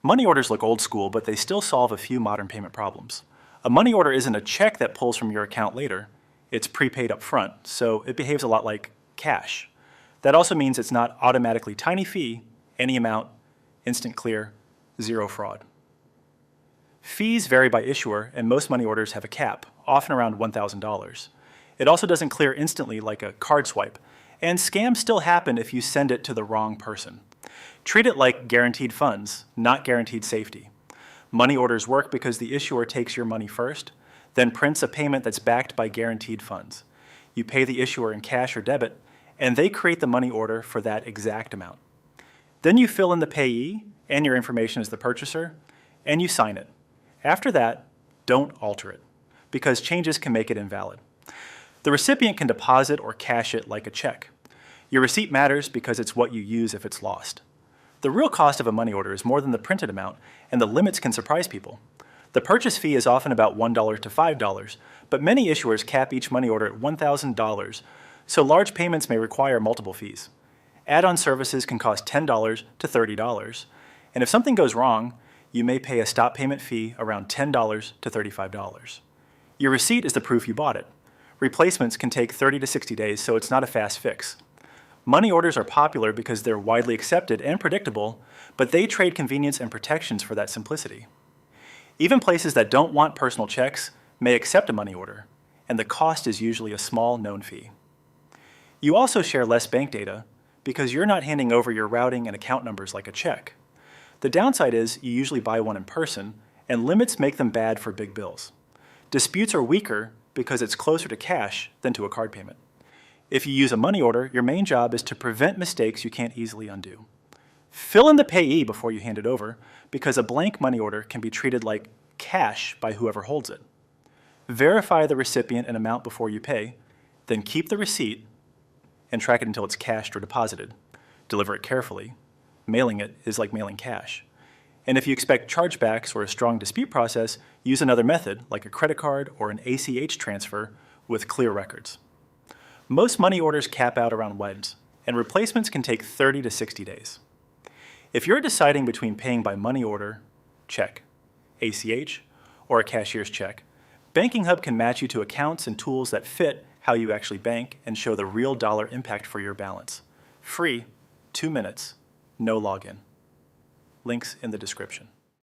Money orders look old school, but they still solve a few modern payment problems. A money order isn't a check that pulls from your account later. It's prepaid up front, so it behaves a lot like cash. That also means it's not automatically tiny fee, any amount, instant clear, zero fraud. Fees vary by issuer, and most money orders have a cap, often around $1,000. It also doesn't clear instantly like a card swipe, and scams still happen if you send it to the wrong person. Treat it like guaranteed funds, not guaranteed safety. Money orders work because the issuer takes your money first, then prints a payment that's backed by guaranteed funds. You pay the issuer in cash or debit, and they create the money order for that exact amount. Then you fill in the payee and your information as the purchaser, and you sign it. After that, don't alter it, because changes can make it invalid. The recipient can deposit or cash it like a check. Your receipt matters because it's what you use if it's lost. The real cost of a money order is more than the printed amount, and the limits can surprise people. The purchase fee is often about $1 to $5, but many issuers cap each money order at $1,000, so large payments may require multiple fees. Add-on services can cost $10 to $30, and if something goes wrong, you may pay a stop payment fee around $10 to $35. Your receipt is the proof you bought it. Replacements can take 30 to 60 days, so it's not a fast fix. Money orders are popular because they're widely accepted and predictable, but they trade convenience and protections for that simplicity. Even places that don't want personal checks may accept a money order, and the cost is usually a small known fee. You also share less bank data because you're not handing over your routing and account numbers like a check. The downside is you usually buy one in person, and limits make them bad for big bills. Disputes are weaker because it's closer to cash than to a card payment. If you use a money order, your main job is to prevent mistakes you can't easily undo. Fill in the payee before you hand it over, because a blank money order can be treated like cash by whoever holds it. Verify the recipient and amount before you pay, then keep the receipt and track it until it's cashed or deposited. Deliver it carefully. Mailing it is like mailing cash. And if you expect chargebacks or a strong dispute process, use another method like a credit card or an ACH transfer with clear records. Most money orders cap out around weds, and replacements can take 30 to 60 days. If you're deciding between paying by money order, check, ACH, or a cashier's check, BankingHub can match you to accounts and tools that fit how you actually bank and show the real dollar impact for your balance. Free, 2 minutes, no login. Links in the description.